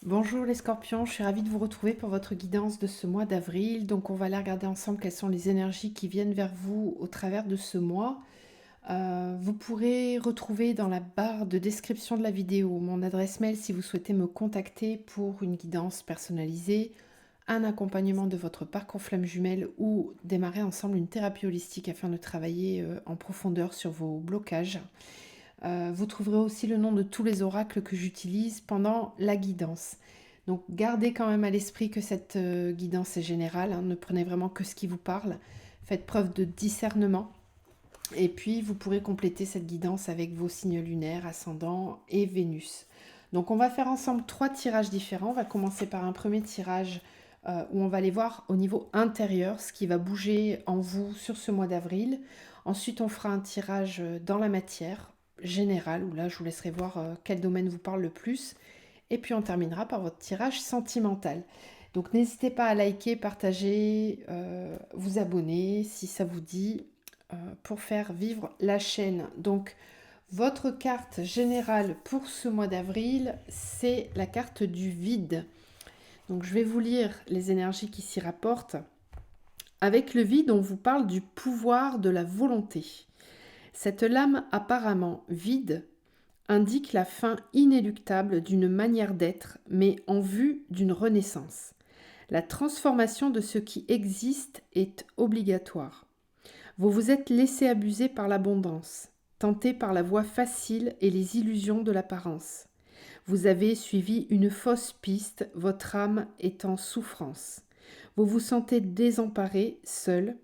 Bonjour les scorpions, je suis ravie de vous retrouver pour votre guidance de ce mois d'avril. Donc on va aller regarder ensemble quelles sont les énergies qui viennent vers vous au travers de ce mois. Vous pourrez retrouver dans la barre de description de la vidéo mon adresse mail si vous souhaitez me contacter pour une guidance personnalisée, un accompagnement de votre parcours flamme jumelle ou démarrer ensemble une thérapie holistique afin de travailler en profondeur sur vos blocages. Vous trouverez aussi le nom de tous les oracles que j'utilise pendant la guidance. Donc gardez quand même à l'esprit que cette guidance est générale, hein, ne prenez vraiment que ce qui vous parle, faites preuve de discernement et puis vous pourrez compléter cette guidance avec vos signes lunaires, ascendant et Vénus. Donc on va faire ensemble 3 tirages différents. On va commencer par un premier tirage où on va aller voir au niveau intérieur ce qui va bouger en vous sur ce mois d'avril. Ensuite on fera un tirage dans la matière générale où là je vous laisserai voir quel domaine vous parle le plus. Et puis on terminera par votre tirage sentimental. Donc n'hésitez pas à liker, partager, vous abonner si ça vous dit pour faire vivre la chaîne. Donc votre carte générale pour ce mois d'avril, c'est la carte du vide. Donc je vais vous lire les énergies qui s'y rapportent. Avec le vide, on vous parle du pouvoir de la volonté. Cette lame apparemment vide indique la fin inéluctable d'une manière d'être, mais en vue d'une renaissance. La transformation de ce qui existe est obligatoire. Vous vous êtes laissé abuser par l'abondance, tenté par la voie facile et les illusions de l'apparence. Vous avez suivi une fausse piste, votre âme est en souffrance. Vous vous sentez désemparé, seul.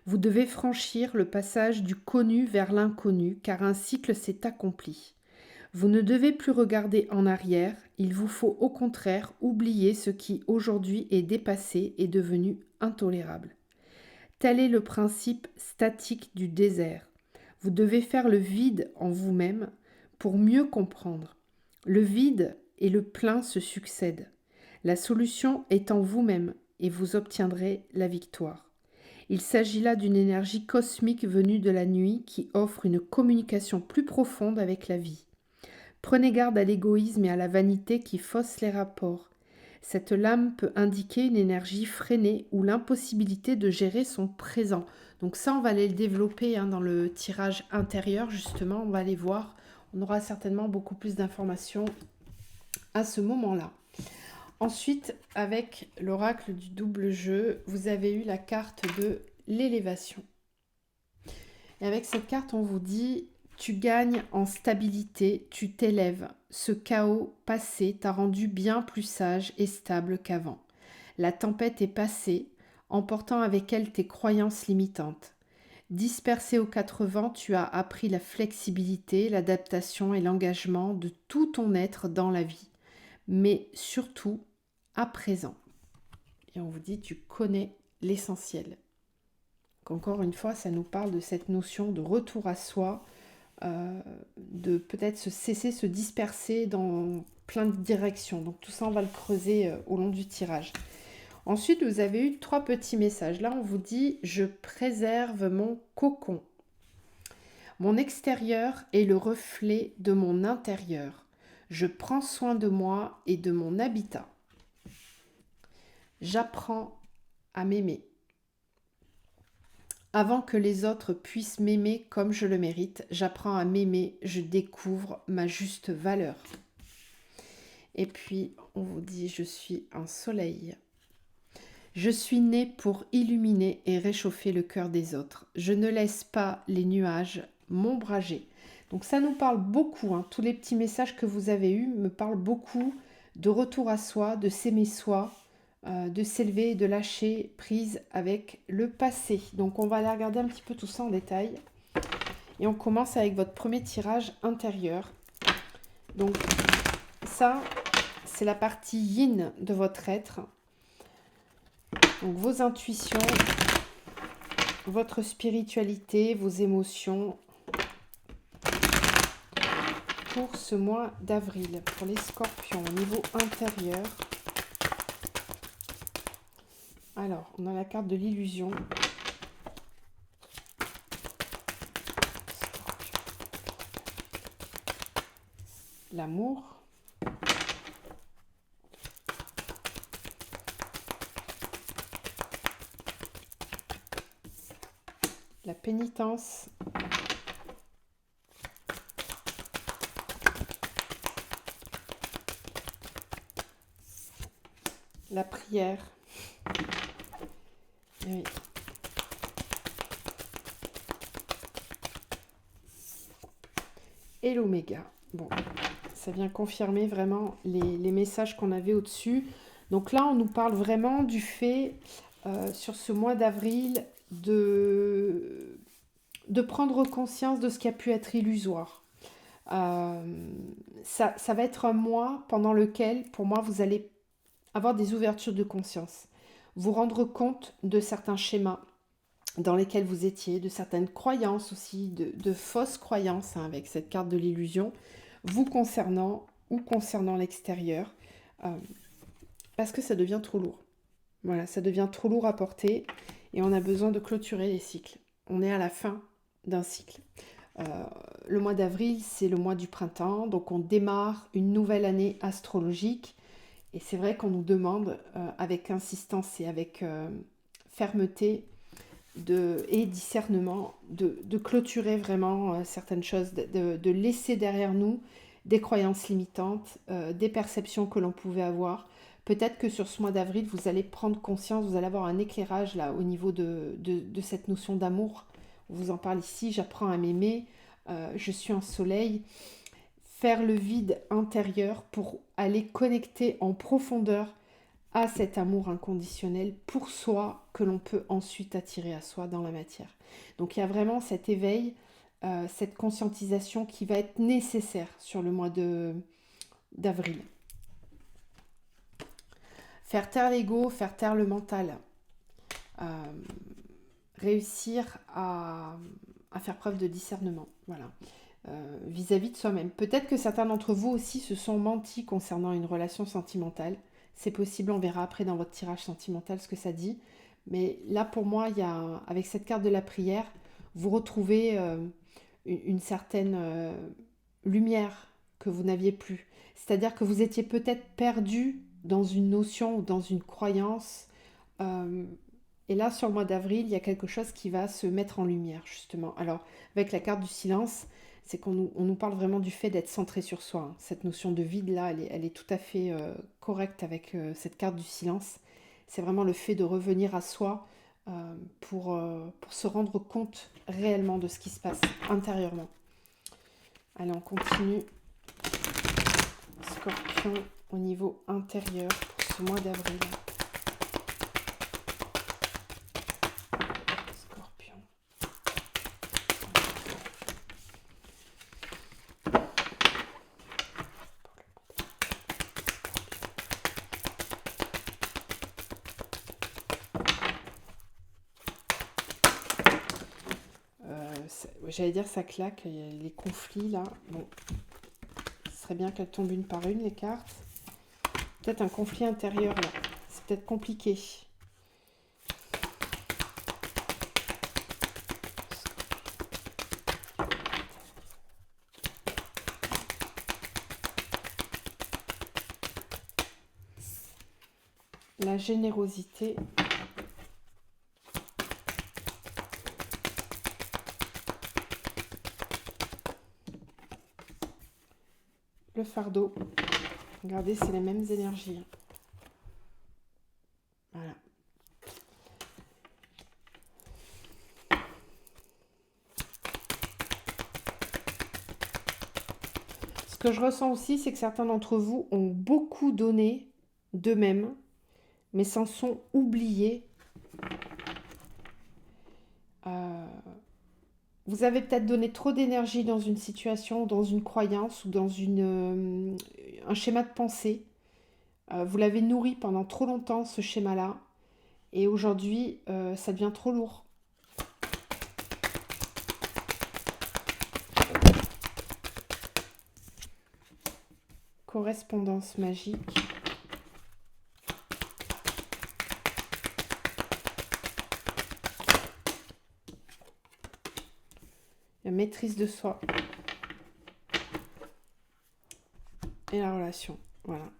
Vous devez franchir le passage du connu vers l'inconnu, car un cycle s'est accompli. Vous ne devez plus regarder en arrière, il vous faut au contraire oublier ce qui aujourd'hui est dépassé et devenu intolérable. Tel est le principe statique du désert. Vous devez faire le vide en vous-même pour mieux comprendre. Le vide et le plein se succèdent. La solution est en vous-même et vous obtiendrez la victoire. Il s'agit là d'une énergie cosmique venue de la nuit qui offre une communication plus profonde avec la vie. Prenez garde à l'égoïsme et à la vanité qui faussent les rapports. Cette lame peut indiquer une énergie freinée ou l'impossibilité de gérer son présent. Donc ça, on va aller le développer dans le tirage intérieur, justement, on va aller voir. On aura certainement beaucoup plus d'informations à ce moment-là. Ensuite, avec l'oracle du double jeu, vous avez eu la carte de l'élévation. Et avec cette carte, on vous dit, tu gagnes en stabilité, tu t'élèves. Ce chaos passé t'a rendu bien plus sage et stable qu'avant. La tempête est passée, emportant avec elle tes croyances limitantes. Dispersé aux quatre vents, tu as appris la flexibilité, l'adaptation et l'engagement de tout ton être dans la vie. Mais surtout, à présent. Et on vous dit, tu connais l'essentiel. Encore une fois, ça nous parle de cette notion de retour à soi, de peut-être se cesser, se disperser dans plein de directions. Donc tout ça, on va le creuser au long du tirage. Ensuite, vous avez eu 3 petits messages. Là, on vous dit « Je préserve mon cocon. Mon extérieur est le reflet de mon intérieur. Je prends soin de moi et de mon habitat. J'apprends à m'aimer. Avant que les autres puissent m'aimer comme je le mérite, j'apprends à m'aimer, je découvre ma juste valeur. » Et puis, on vous dit « Je suis un soleil. Je suis né pour illuminer et réchauffer le cœur des autres. Je ne laisse pas les nuages m'ombrager. » Donc ça nous parle beaucoup, tous les petits messages que vous avez eus me parlent beaucoup de retour à soi, de s'aimer soi, de s'élever et de lâcher prise avec le passé. Donc on va aller regarder un petit peu tout ça en détail. Et on commence avec votre premier tirage intérieur. Donc ça, c'est la partie yin de votre être. Donc vos intuitions, votre spiritualité, vos émotions pour ce mois d'avril. Pour les scorpions au niveau intérieur. Alors, on a la carte de l'illusion. L'amour. la pénitence, la prière. Oui. Et l'oméga. Bon, ça vient confirmer vraiment les messages qu'on avait au-dessus. Donc là, on nous parle vraiment du fait, sur ce mois d'avril, de prendre conscience de ce qui a pu être illusoire. Ça va être un mois pendant lequel, pour moi, vous allez avoir des ouvertures de conscience. Vous rendre compte de certains schémas dans lesquels vous étiez, de certaines croyances aussi, de fausses croyances, hein, avec cette carte de l'illusion, vous concernant ou concernant l'extérieur, euh, parce que ça devient trop lourd. Voilà, ça devient trop lourd à porter et on a besoin de clôturer les cycles. On est à la fin d'un cycle. Euh, le mois d'avril, c'est le mois du printemps, donc on démarre une nouvelle année astrologique. Et c'est vrai qu'on nous demande, avec insistance et avec fermeté et discernement, de clôturer vraiment certaines choses, de laisser derrière nous des croyances limitantes, des perceptions que l'on pouvait avoir. Peut-être que sur ce mois d'avril, vous allez prendre conscience, vous allez avoir un éclairage là au niveau de cette notion d'amour. On vous en parle ici, j'apprends à m'aimer, je suis un soleil. Faire le vide intérieur pour aller connecter en profondeur à cet amour inconditionnel pour soi que l'on peut ensuite attirer à soi dans la matière. Donc il y a vraiment cet éveil, cette conscientisation qui va être nécessaire sur le mois d'avril. Faire taire l'ego, faire taire le mental, euh, réussir à faire preuve de discernement, voilà, vis-à-vis de soi-même. Peut-être que certains d'entre vous aussi se sont mentis concernant une relation sentimentale. C'est possible, on verra après dans votre tirage sentimental ce que ça dit. Mais là, pour moi, avec cette carte de la prière, vous retrouvez une certaine lumière que vous n'aviez plus. C'est-à-dire que vous étiez peut-être perdu dans une notion ou dans une croyance. euh, et là, sur le mois d'avril, il y a quelque chose qui va se mettre en lumière, justement. Alors, avec la carte du silence, c'est on nous parle vraiment du fait d'être centré sur soi, hein. Cette notion de vide-là, elle est tout à fait correcte avec cette carte du silence. C'est vraiment le fait de revenir à soi pour se rendre compte réellement de ce qui se passe intérieurement. Allez, on continue. Scorpion au niveau intérieur pour ce mois d'avril. Scorpion. J'allais dire ça claque, il y a les conflits là. Bon, ce serait bien qu'elles tombent une par une les cartes. Peut-être un conflit intérieur là. C'est peut-être compliqué. La générosité. Le fardeau. Regardez, c'est les mêmes énergies. Voilà. Ce que je ressens aussi, c'est que certains d'entre vous ont beaucoup donné d'eux-mêmes, mais s'en sont oubliés. Vous avez peut-être donné trop d'énergie dans une situation, dans une croyance ou dans un schéma de pensée. Vous l'avez nourri pendant trop longtemps, ce schéma-là. Et aujourd'hui, ça devient trop lourd. Correspondance magique. La maîtrise de soi. Et la relation. Voilà.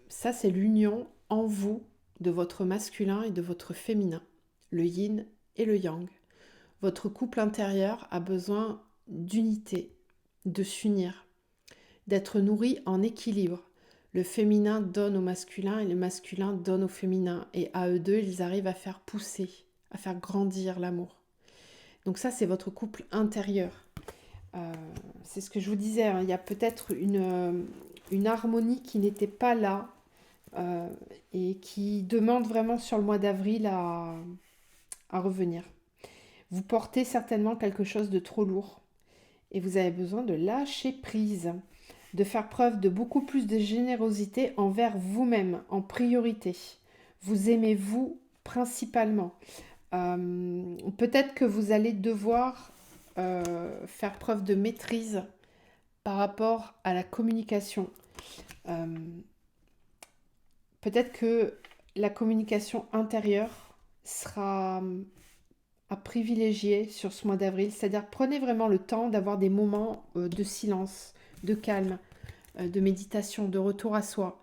Ça, c'est l'union en vous de votre masculin et de votre féminin. Le yin et le yang. Votre couple intérieur a besoin d'unité, de s'unir, d'être nourri en équilibre. Le féminin donne au masculin et le masculin donne au féminin. Et à eux deux, ils arrivent à faire pousser, à faire grandir l'amour. Donc ça, c'est votre couple intérieur. C'est ce que je vous disais, hein, il y a peut-être une harmonie qui n'était pas là et qui demande vraiment sur le mois d'avril à revenir. Vous portez certainement quelque chose de trop lourd et vous avez besoin de lâcher prise, de faire preuve de beaucoup plus de générosité envers vous-même en priorité. Vous aimez vous principalement. Peut-être que vous allez devoir faire preuve de maîtrise par rapport à la communication. Euh, Peut-être que la communication intérieure sera à privilégier sur ce mois d'avril. C'est-à-dire prenez vraiment le temps d'avoir des moments de silence, de calme, de méditation, de retour à soi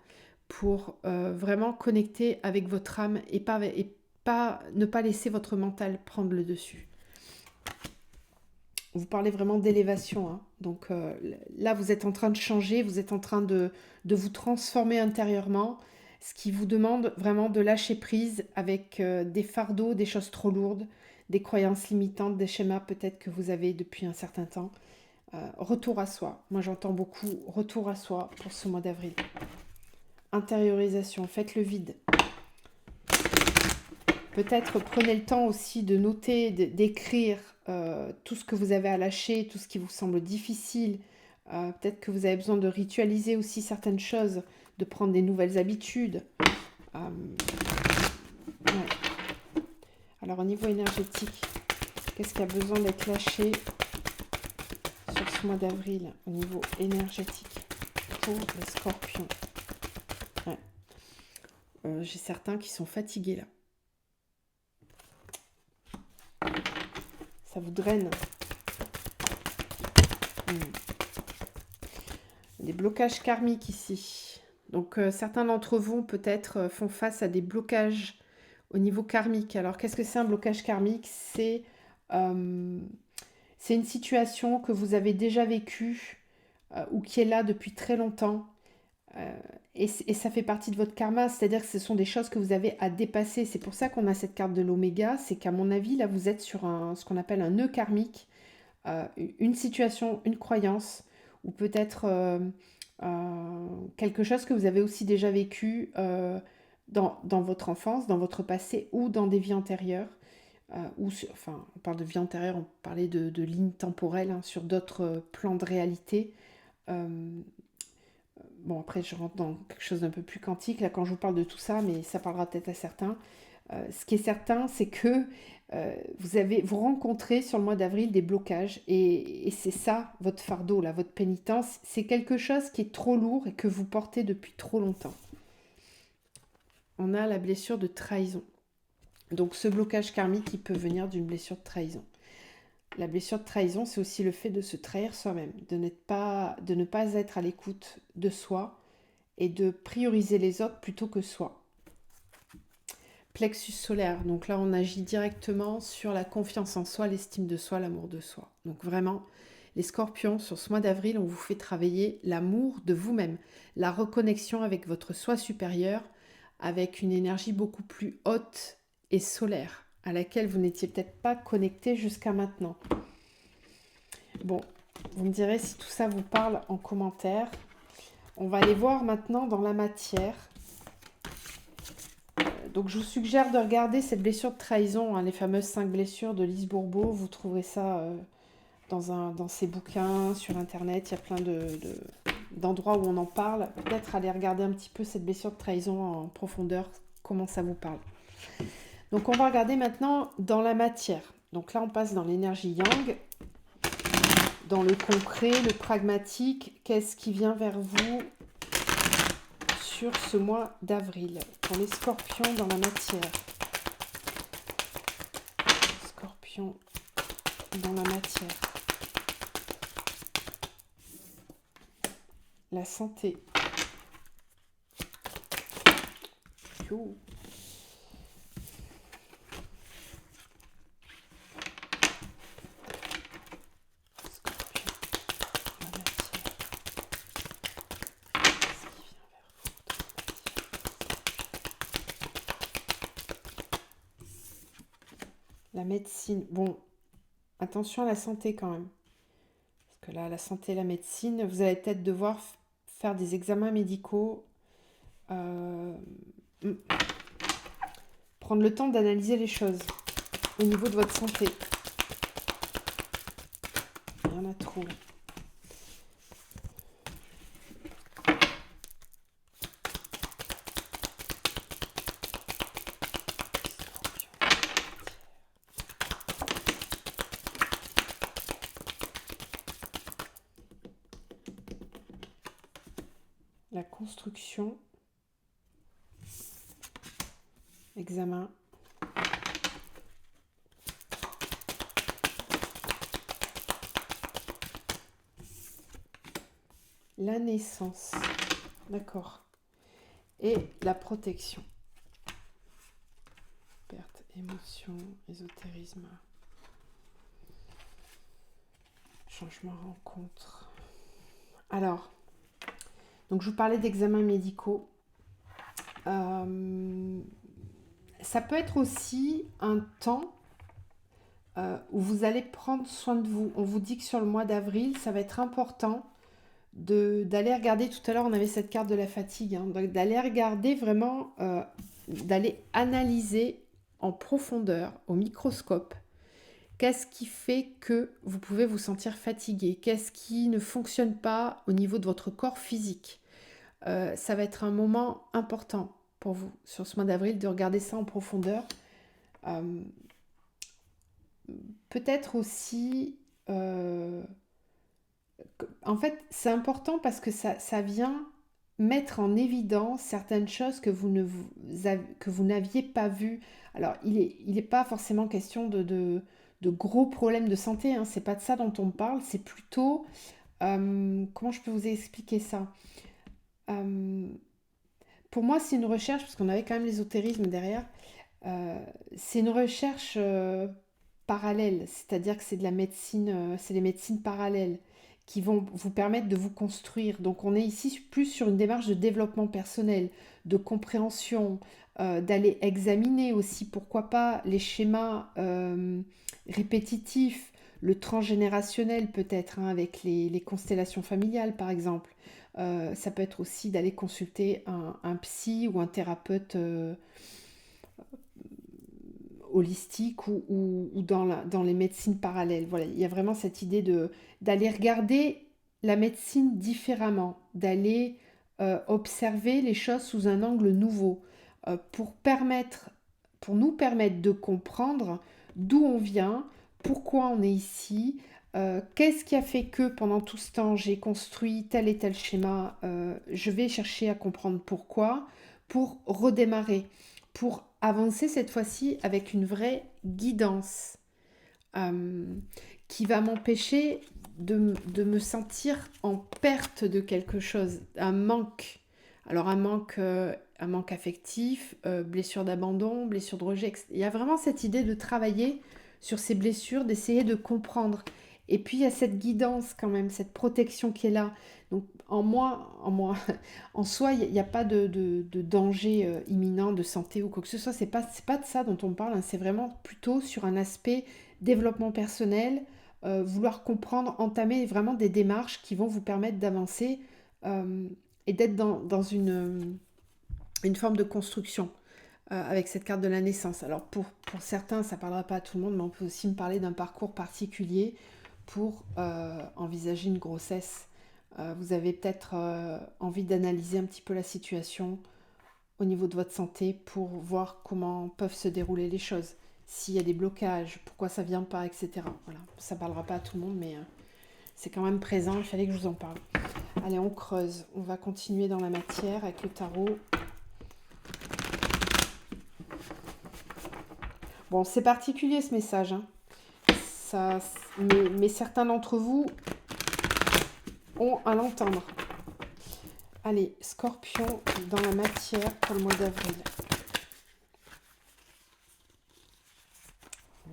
pour vraiment connecter avec votre âme et ne pas laisser votre mental prendre le dessus. Vous parlez vraiment d'élévation, hein. Donc là, vous êtes en train de changer, vous êtes en train de vous transformer intérieurement, ce qui vous demande vraiment de lâcher prise avec des fardeaux, des choses trop lourdes, des croyances limitantes, des schémas peut-être que vous avez depuis un certain temps. Retour à soi. Moi, j'entends beaucoup retour à soi pour ce mois d'avril. Intériorisation, faites le vide. Peut-être prenez le temps aussi de noter, d'écrire tout ce que vous avez à lâcher, tout ce qui vous semble difficile. Peut-être que vous avez besoin de ritualiser aussi certaines choses, de prendre des nouvelles habitudes. Ouais. Alors au niveau énergétique, qu'est-ce qui a besoin d'être lâché sur ce mois d'avril au niveau énergétique pour les scorpions? Ouais. J'ai certains qui sont fatigués là. Ça vous draine. Des blocages karmiques ici. Donc certains d'entre vous peut-être font face à des blocages au niveau karmique. Alors qu'est-ce que c'est un blocage karmique? C'est une situation que vous avez déjà vécue ou qui est là depuis très longtemps. Et ça fait partie de votre karma, c'est-à-dire que ce sont des choses que vous avez à dépasser. C'est pour ça qu'on a cette carte de l'oméga, c'est qu'à mon avis, là, vous êtes sur ce qu'on appelle un nœud karmique, une situation, une croyance, ou peut-être quelque chose que vous avez aussi déjà vécu dans votre enfance, dans votre passé, ou dans des vies antérieures. Enfin, on parle de vie antérieure, on parlait de lignes temporelles hein, sur d'autres plans de réalité. Bon, après, je rentre dans quelque chose d'un peu plus quantique, là, quand je vous parle de tout ça, mais ça parlera peut-être à certains. Ce qui est certain, c'est que vous rencontrez sur le mois d'avril des blocages, et c'est ça, votre fardeau, là, votre pénitence. C'est quelque chose qui est trop lourd et que vous portez depuis trop longtemps. On a la blessure de trahison. Donc, ce blocage karmique, il peut venir d'une blessure de trahison. La blessure de trahison, c'est aussi le fait de se trahir soi-même, de ne pas être à l'écoute de soi et de prioriser les autres plutôt que soi. Plexus solaire, donc là on agit directement sur la confiance en soi, l'estime de soi, l'amour de soi. Donc vraiment, les scorpions, sur ce mois d'avril, on vous fait travailler l'amour de vous-même, la reconnexion avec votre soi supérieur, avec une énergie beaucoup plus haute et solaire, à laquelle vous n'étiez peut-être pas connecté jusqu'à maintenant. Bon, vous me direz si tout ça vous parle en commentaire. On va aller voir maintenant dans la matière. Donc je vous suggère de regarder cette blessure de trahison, hein, les fameuses 5 blessures de Lise Bourbeau. Vous trouverez ça dans ses bouquins, sur internet. Il y a plein d'endroits où on en parle. Peut-être aller regarder un petit peu cette blessure de trahison en profondeur, comment ça vous parle. Donc on va regarder maintenant dans la matière. Donc là on passe dans l'énergie yang, dans le concret, le pragmatique. Qu'est-ce qui vient vers vous sur ce mois d'avril pour les scorpions dans la matière? Scorpions dans la matière. La santé. la médecine. Bon, attention à la santé quand même. Parce que là, la santé et la médecine, vous allez peut-être devoir faire des examens médicaux. euh, mm, Prendre le temps d'analyser les choses au niveau de votre santé. Il y en a trop. La construction. Examen. La naissance. D'accord. Et la protection. Perte, émotion, ésotérisme. Changement, rencontre. Alors, donc je vous parlais d'examens médicaux. Ça peut être aussi un temps où vous allez prendre soin de vous. On vous dit que sur le mois d'avril, ça va être important d'aller regarder. Tout à l'heure, on avait cette carte de la fatigue. Donc d'aller regarder vraiment, d'aller analyser en profondeur, au microscope, qu'est-ce qui fait que vous pouvez vous sentir fatigué? Qu'est-ce qui ne fonctionne pas au niveau de votre corps physique? Ça va être un moment important pour vous sur ce mois d'avril de regarder ça en profondeur. Euh, Peut-être aussi, en fait, c'est important parce que ça vient mettre en évidence certaines choses que que vous n'aviez pas vues. Alors, il est pas forcément question de gros problèmes de santé, hein, c'est pas de ça dont on parle, c'est plutôt, comment je peux vous expliquer ça? Euh, pour moi, c'est une recherche, parce qu'on avait quand même l'ésotérisme derrière, euh, c'est une recherche parallèle, c'est-à-dire que c'est de la médecine, c'est les médecines parallèles qui vont vous permettre de vous construire. Donc on est ici plus sur une démarche de développement personnel, de compréhension, d'aller examiner aussi, pourquoi pas, les schémas répétitifs, le transgénérationnel peut-être, hein, avec les constellations familiales par exemple. Ça peut être aussi d'aller consulter un psy ou un thérapeute holistique ou dans les médecines parallèles. Voilà, il y a vraiment cette idée d'aller regarder la médecine différemment, d'aller observer les choses sous un angle nouveau pour pour nous permettre de comprendre d'où on vient, pourquoi on est ici, qu'est-ce qui a fait que pendant tout ce temps j'ai construit tel et tel schéma. Je vais chercher à comprendre pourquoi pour redémarrer, pour avancer cette fois-ci avec une vraie guidance euh, qui va m'empêcher de me sentir en perte de quelque chose, un manque. Alors un manque affectif, blessure d'abandon, blessure de rejet. Il y a vraiment cette idée de travailler sur ces blessures, d'essayer de comprendre. Et puis il y a cette guidance quand même, cette protection qui est là. Donc en soi, il n'y a pas de danger imminent de santé ou quoi que ce soit. C'est pas de ça dont on parle, hein. C'est vraiment plutôt sur un aspect développement personnel, vouloir comprendre, entamer vraiment des démarches qui vont vous permettre d'avancer euh, et d'être dans une forme de construction avec cette carte de la naissance. Alors pour certains, ça ne parlera pas à tout le monde, mais on peut aussi me parler d'un parcours particulier pour envisager une grossesse. Vous avez peut-être envie d'analyser un petit peu la situation au niveau de votre santé pour voir comment peuvent se dérouler les choses. S'il y a des blocages, pourquoi ça vient pas, etc. Voilà, ça ne parlera pas à tout le monde, mais c'est quand même présent, il fallait que je vous en parle. Allez, on creuse, on va continuer dans la matière avec le tarot. Bon, c'est particulier ce message, hein. Ça, mais certains d'entre vous ont à l'entendre. Allez, Scorpion dans la matière pour le mois d'avril.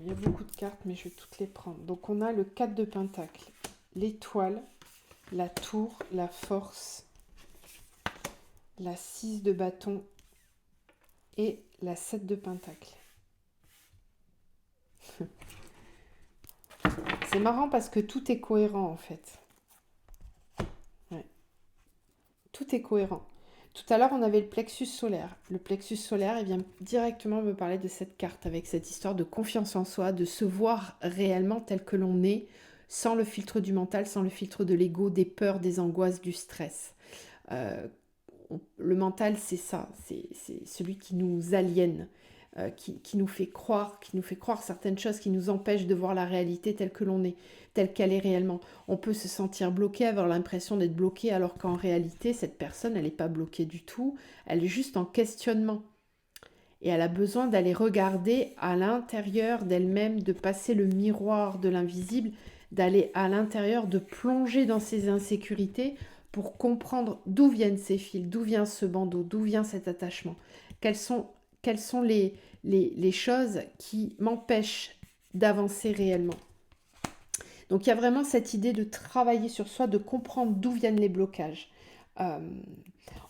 Il y a beaucoup de cartes, mais je vais toutes les prendre. Donc on a le 4 de Pentacle, l'étoile, la tour, la force, la 6 de bâton et la 7 de Pentacle. C'est marrant parce que tout est cohérent en fait. Ouais, tout est cohérent. Tout à l'heure, on avait le plexus solaire. Le plexus solaire, il vient directement me parler de cette carte, avec cette histoire de confiance en soi, de se voir réellement tel que l'on est, sans le filtre du mental, sans le filtre de l'ego, des peurs, des angoisses, du stress. Euh, le mental, c'est ça, c'est celui qui nous aliène, qui nous fait croire certaines choses, qui nous empêchent de voir la réalité telle que l'on est, telle qu'elle est réellement. On peut se sentir bloqué, avoir l'impression d'être bloqué, alors qu'en réalité, cette personne, elle n'est pas bloquée du tout, elle est juste en questionnement. Et elle a besoin d'aller regarder à l'intérieur d'elle-même, de passer le miroir de l'invisible, d'aller à l'intérieur, de plonger dans ses insécurités pour comprendre d'où viennent ces fils, d'où vient ce bandeau, d'où vient cet attachement, quelles sont, quelles sont les choses qui m'empêchent d'avancer réellement. Donc il y a vraiment cette idée de travailler sur soi, de comprendre d'où viennent les blocages. Euh,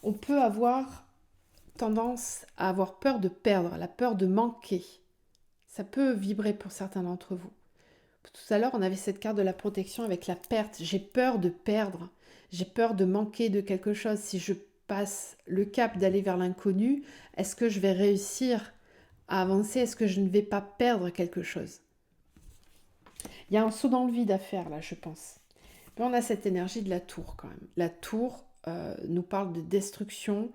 on peut avoir tendance à avoir peur de perdre, la peur de manquer. Ça peut vibrer pour certains d'entre vous. Tout à l'heure, on avait cette carte de la protection avec la perte. J'ai peur de perdre. J'ai peur de manquer de quelque chose. Si je passe le cap d'aller vers l'inconnu, est-ce que je vais réussir à avancer? Est-ce que je ne vais pas perdre quelque chose? Il y a un saut dans le vide à faire là, je pense. Mais on a cette énergie de la tour quand même. La tour nous parle de destruction,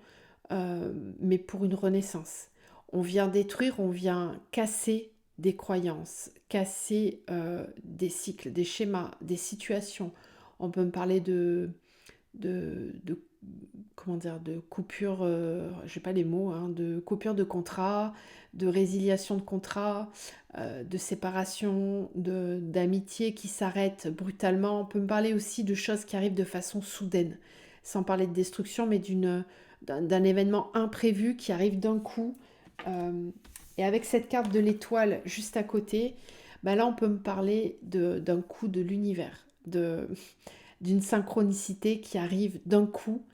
mais pour une renaissance. On vient détruire, on vient casser des croyances, casser des cycles, des schémas, des situations. On peut me parler de comment dire, de coupure, je n'ai pas les mots, hein, de coupure de contrat, de résiliation de contrat, de séparation, d'amitié qui s'arrête brutalement. On peut me parler aussi de choses qui arrivent de façon soudaine, sans parler de destruction, mais d'un événement imprévu qui arrive d'un coup. Euh, et avec cette carte de l'étoile juste à côté, bah là on peut me parler d'un coup de l'univers, d'une synchronicité qui arrive d'un coup,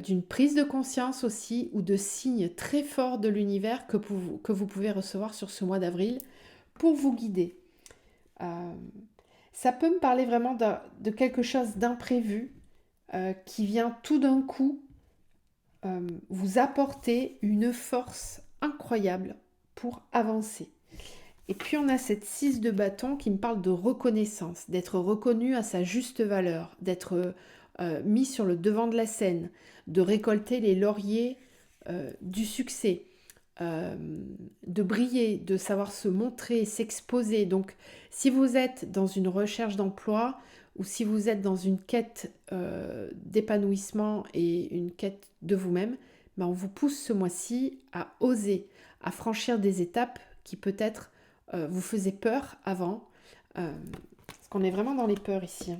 d'une prise de conscience aussi, ou de signes très forts de l'univers que vous pouvez recevoir sur ce mois d'avril pour vous guider. Euh, Ça peut me parler vraiment de quelque chose d'imprévu qui vient tout d'un coup vous apporter une force incroyable pour avancer. Et puis on a cette 6 de bâton qui me parle de reconnaissance, d'être reconnu à sa juste valeur, d'être mis sur le devant de la scène, de récolter les lauriers du succès, euh, de briller, de savoir se montrer, s'exposer. Donc si vous êtes dans une recherche d'emploi ou si vous êtes dans une quête d'épanouissement et une quête de vous-même, ben on vous pousse ce mois-ci à oser, à franchir des étapes qui peut-être vous faisaient peur avant. Parce qu'on est vraiment dans les peurs ici, hein.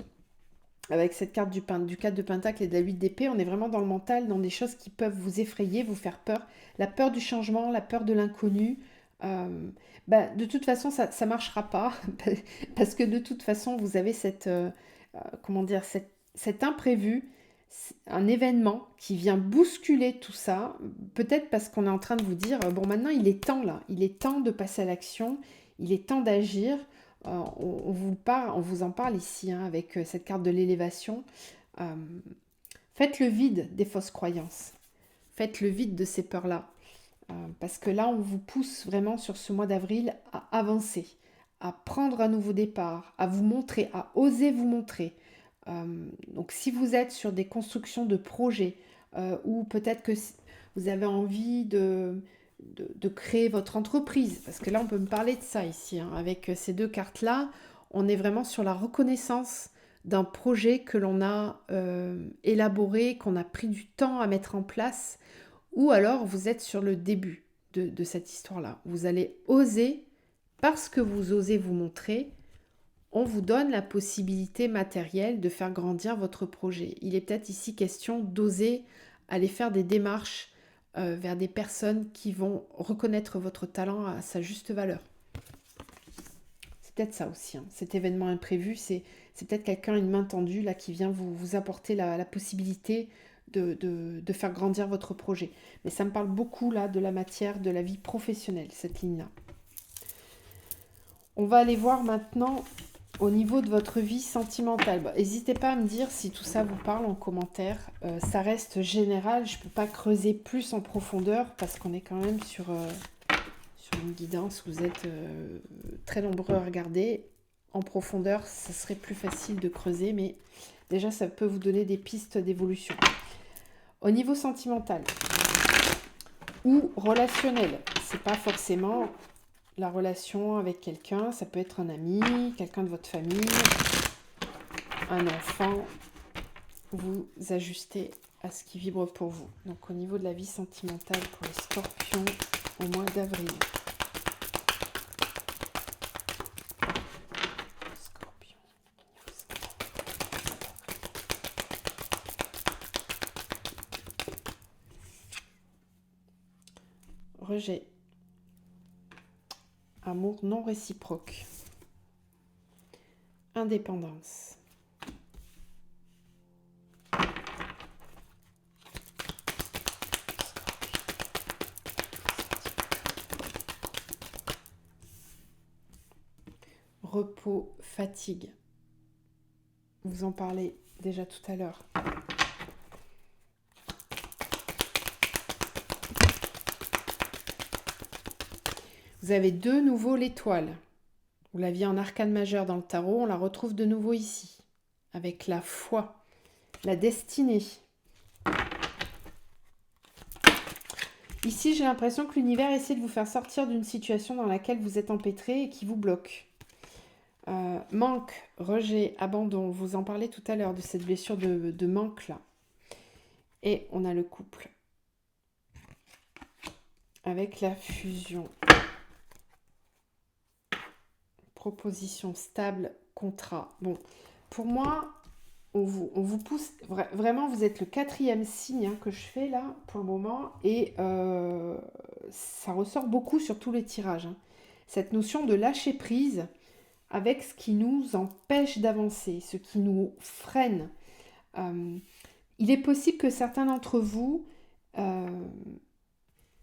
Avec cette carte du 4 de Pentacle et de la 8 d'épée, on est vraiment dans le mental, dans des choses qui peuvent vous effrayer, vous faire peur. La peur du changement, la peur de l'inconnu. Bah, de toute façon, ça ne marchera pas. Parce que de toute façon, vous avez comment dire, cet imprévu, un événement qui vient bousculer tout ça. Peut-être parce qu'on est en train de vous dire, bon maintenant il est temps là, il est temps de passer à l'action, il est temps d'agir. On vous en parle ici hein, avec cette carte de l'élévation. Euh, Faites le vide des fausses croyances. Faites le vide de ces peurs-là. Parce que là, on vous pousse vraiment sur ce mois d'avril à avancer, à prendre un nouveau départ, à vous montrer, à oser vous montrer. Donc si vous êtes sur des constructions de projets, ou peut-être que vous avez envie de créer votre entreprise, parce que là on peut me parler de ça ici, hein, avec ces deux cartes-là, on est vraiment sur la reconnaissance d'un projet que l'on a élaboré, qu'on a pris du temps à mettre en place, ou alors vous êtes sur le début de cette histoire-là. Vous allez oser, parce que vous osez vous montrer, on vous donne la possibilité matérielle de faire grandir votre projet. Il est peut-être ici question d'oser aller faire des démarches vers des personnes qui vont reconnaître votre talent à sa juste valeur. C'est peut-être ça aussi, hein. Cet événement imprévu, c'est peut-être quelqu'un, une main tendue, là, qui vient vous apporter la possibilité de faire grandir votre projet. Mais ça me parle beaucoup, là, de la matière, de la vie professionnelle, cette ligne-là. On va aller voir maintenant au niveau de votre vie sentimentale. N'hésitez pas à me dire si tout ça vous parle en commentaire. Ça reste général, je ne peux pas creuser plus en profondeur parce qu'on est quand même sur une guidance. Vous êtes très nombreux à regarder. En profondeur, ça serait plus facile de creuser, mais déjà, ça peut vous donner des pistes d'évolution. Au niveau sentimental ou relationnel, c'est pas forcément la relation avec quelqu'un, ça peut être un ami, quelqu'un de votre famille, un enfant. Vous ajustez à ce qui vibre pour vous. Donc au niveau de la vie sentimentale pour les scorpions au mois d'avril. Rejet. Amour non réciproque. Indépendance. Repos, fatigue. Vous en parlez déjà tout à l'heure. Vous avez de nouveau l'étoile. Vous l'aviez en arcane majeur dans le tarot, on la retrouve de nouveau ici. Avec la foi, la destinée. Ici, j'ai l'impression que l'univers essaie de vous faire sortir d'une situation dans laquelle vous êtes empêtré et qui vous bloque. Manque, rejet, abandon. Vous en parlez tout à l'heure de cette blessure de manque là. Et on a le couple. Avec la fusion. Proposition stable, contrat. Bon, pour moi, on vous pousse, vraiment, vous êtes le 4e signe que je fais là pour le moment, et ça ressort beaucoup sur tous les tirages. Cette notion de lâcher prise avec ce qui nous empêche d'avancer, ce qui nous freine. Il est possible que certains d'entre vous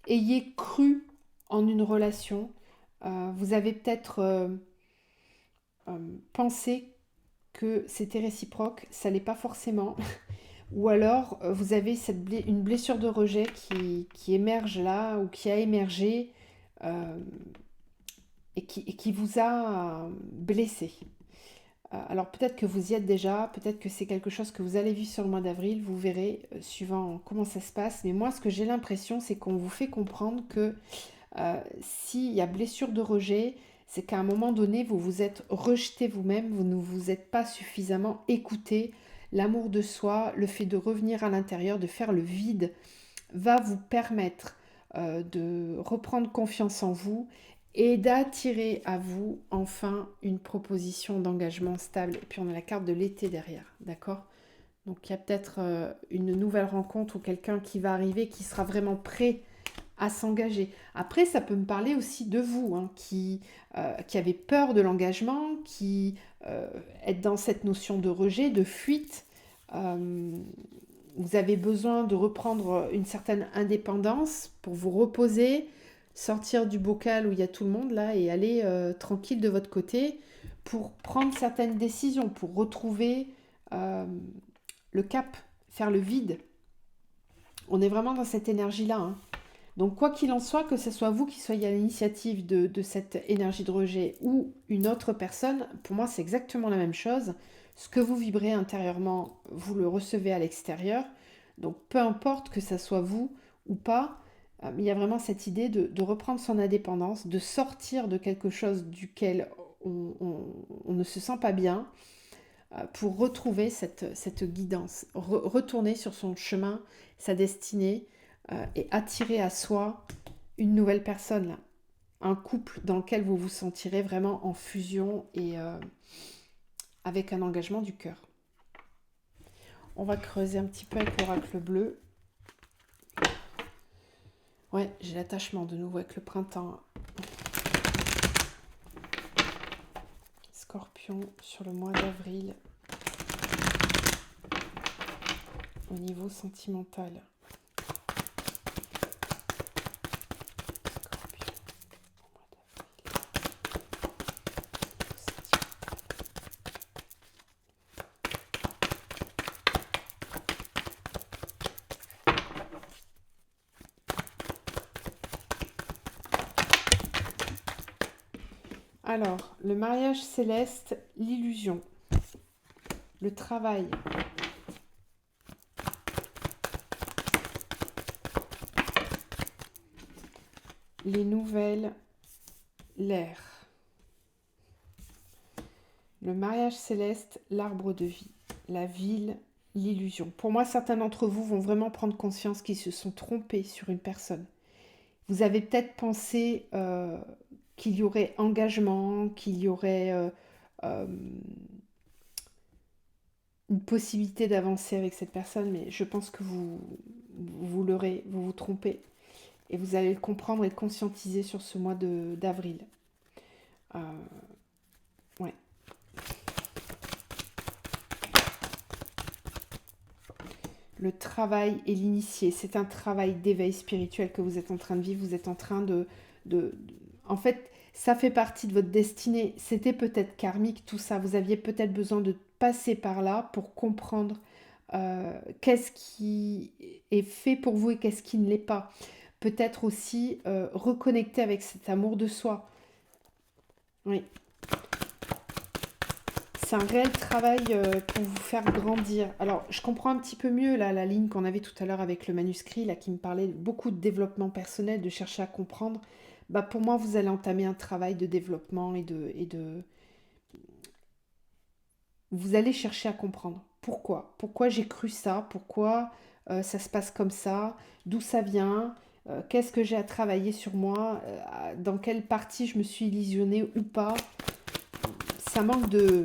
ayez cru en une relation. Vous avez peut-être pensé que c'était réciproque, ça l'est pas forcément. Ou alors, vous avez une blessure de rejet qui émerge là, ou qui a émergé, et qui vous a blessé. Alors peut-être que vous y êtes déjà, peut-être que c'est quelque chose que vous allez vivre sur le mois d'avril, vous verrez, suivant comment ça se passe. Mais moi, ce que j'ai l'impression, c'est qu'on vous fait comprendre que s'il y a blessure de rejet, c'est qu'à un moment donné, vous vous êtes rejeté vous-même, vous ne vous êtes pas suffisamment écouté. L'amour de soi, le fait de revenir à l'intérieur, de faire le vide, va vous permettre de reprendre confiance en vous et d'attirer à vous enfin une proposition d'engagement stable. Et puis on a la carte de l'été derrière, d'accord ? Donc il y a peut-être une nouvelle rencontre ou quelqu'un qui va arriver qui sera vraiment prêt à s'engager. Après, ça peut me parler aussi de vous, qui avez peur de l'engagement, qui êtes dans cette notion de rejet, de fuite. Vous avez besoin de reprendre une certaine indépendance pour vous reposer, sortir du bocal où il y a tout le monde là et aller tranquille de votre côté pour prendre certaines décisions, pour retrouver le cap, faire le vide. On est vraiment dans cette énergie-là. Donc quoi qu'il en soit, que ce soit vous qui soyez à l'initiative de cette énergie de rejet ou une autre personne, pour moi c'est exactement la même chose. Ce que vous vibrez intérieurement, vous le recevez à l'extérieur. Donc peu importe que ce soit vous ou pas, il y a vraiment cette idée de reprendre son indépendance, de sortir de quelque chose duquel on ne se sent pas bien, pour retrouver cette guidance, retourner sur son chemin, sa destinée, et attirer à soi une nouvelle personne, là. Un couple dans lequel vous vous sentirez vraiment en fusion et avec un engagement du cœur. On va creuser un petit peu avec l'oracle bleu. Ouais, j'ai l'attachement de nouveau avec le printemps. Scorpion sur le mois d'avril. Au niveau sentimental. Alors, le mariage céleste, l'illusion, le travail, les nouvelles, l'air. Le mariage céleste, l'arbre de vie, la ville, l'illusion. Pour moi, certains d'entre vous vont vraiment prendre conscience qu'ils se sont trompés sur une personne. Vous avez peut-être pensé qu'il y aurait engagement, qu'il y aurait euh, une possibilité d'avancer avec cette personne, mais je pense que vous l'aurez, vous vous trompez. Et vous allez le comprendre et le conscientiser sur ce mois d'avril. Euh, ouais. Le travail et l'initié, c'est un travail d'éveil spirituel que vous êtes en train de vivre. Vous êtes en train en fait, ça fait partie de votre destinée. C'était peut-être karmique, tout ça. Vous aviez peut-être besoin de passer par là pour comprendre qu'est-ce qui est fait pour vous et qu'est-ce qui ne l'est pas. Peut-être aussi reconnecter avec cet amour de soi. Oui. C'est un réel travail pour vous faire grandir. Alors, je comprends un petit peu mieux là, la ligne qu'on avait tout à l'heure avec le manuscrit, là, qui me parlait beaucoup de développement personnel, de chercher à comprendre. Bah, pour moi, vous allez entamer un travail de développement Vous allez chercher à comprendre. Pourquoi? Pourquoi j'ai cru ça? Pourquoi ça se passe comme ça? D'où ça vient? Qu'est-ce que j'ai à travailler sur moi? Dans quelle partie je me suis illusionnée ou pas? Ça manque de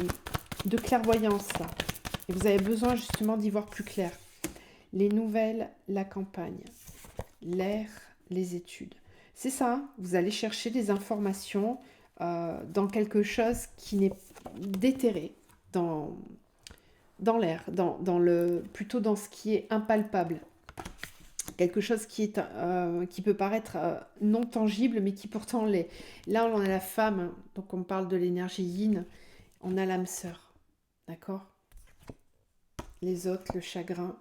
clairvoyance, là. Et vous avez besoin justement d'y voir plus clair. Les nouvelles, la campagne, l'air, les études. C'est ça, hein, vous allez chercher des informations dans quelque chose qui n'est déterré, dans l'air, plutôt dans ce qui est impalpable. Quelque chose qui peut paraître non tangible, mais qui pourtant l'est. Là, on a la femme, hein, donc on parle de l'énergie yin, on a l'âme sœur, d'accord? Les autres, le chagrin.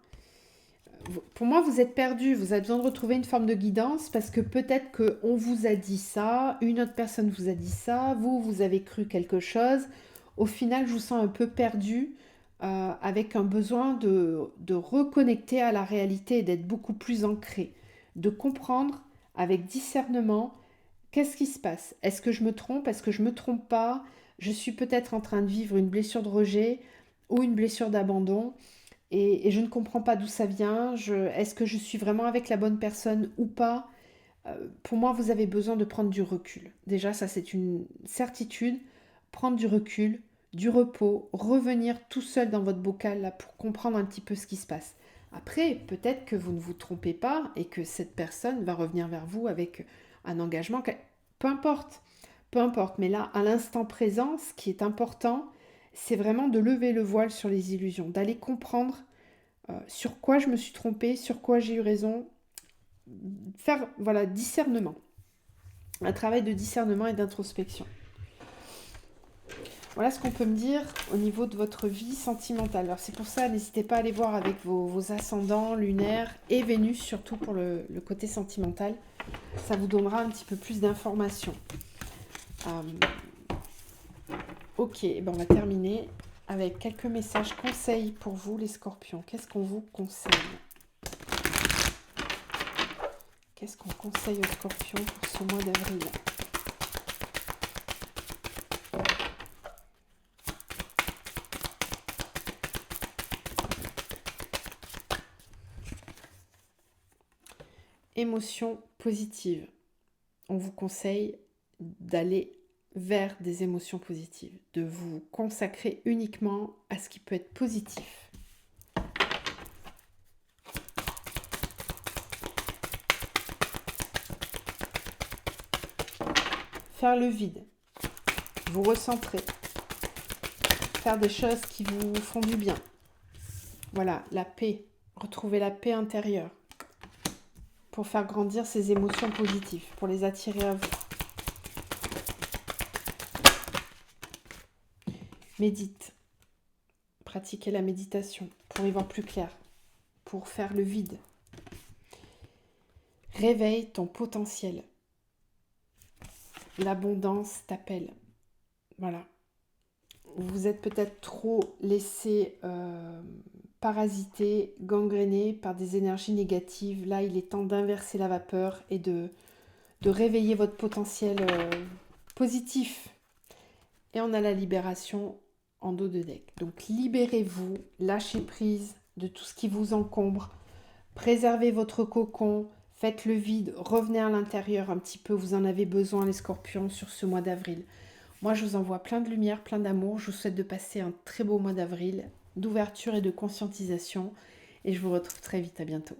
Pour moi, vous êtes perdu, vous avez besoin de retrouver une forme de guidance parce que peut-être qu'on vous a dit ça, une autre personne vous a dit ça, vous avez cru quelque chose. Au final, je vous sens un peu perdu avec un besoin de reconnecter à la réalité et d'être beaucoup plus ancré, de comprendre avec discernement qu'est-ce qui se passe. Est-ce que je me trompe? Est-ce que je ne me trompe pas? Je suis peut-être en train de vivre une blessure de rejet ou une blessure d'abandon. Et je ne comprends pas d'où ça vient. Est-ce que je suis vraiment avec la bonne personne ou pas? Pour moi, vous avez besoin de prendre du recul. Déjà, ça c'est une certitude. Prendre du recul, du repos, revenir tout seul dans votre bocal là pour comprendre un petit peu ce qui se passe. Après, peut-être que vous ne vous trompez pas et que cette personne va revenir vers vous avec un engagement. Peu importe, peu importe. Mais là, à l'instant présent, ce qui est important, c'est vraiment de lever le voile sur les illusions, d'aller comprendre sur quoi je me suis trompée, sur quoi j'ai eu raison. Faire, voilà, discernement. Un travail de discernement et d'introspection. Voilà ce qu'on peut me dire au niveau de votre vie sentimentale. Alors c'est pour ça, n'hésitez pas à aller voir avec vos ascendants lunaires et Vénus, surtout pour le côté sentimental. Ça vous donnera un petit peu plus d'informations. Ok, ben on va terminer avec quelques messages conseils pour vous les scorpions. Qu'est-ce qu'on vous conseille? Qu'est-ce qu'on conseille aux scorpions pour ce mois d'avril? Émotions positives. On vous conseille d'aller vers des émotions positives, de vous consacrer uniquement à ce qui peut être positif. Faire le vide, vous recentrer, faire des choses qui vous font du bien. Voilà, la paix, retrouver la paix intérieure pour faire grandir ces émotions positives, pour les attirer à vous. Médite, pratiquez la méditation pour y voir plus clair, pour faire le vide. Réveille ton potentiel. L'abondance t'appelle. Voilà. Vous êtes peut-être trop laissé parasiter, gangréner par des énergies négatives. Là, il est temps d'inverser la vapeur et de réveiller votre potentiel positif. Et on a la libération en dos de deck. Donc libérez-vous, lâchez prise de tout ce qui vous encombre, préservez votre cocon, faites le vide, revenez à l'intérieur un petit peu, vous en avez besoin les scorpions sur ce mois d'avril. Moi je vous envoie plein de lumière, plein d'amour, je vous souhaite de passer un très beau mois d'avril, d'ouverture et de conscientisation, et je vous retrouve très vite, à bientôt.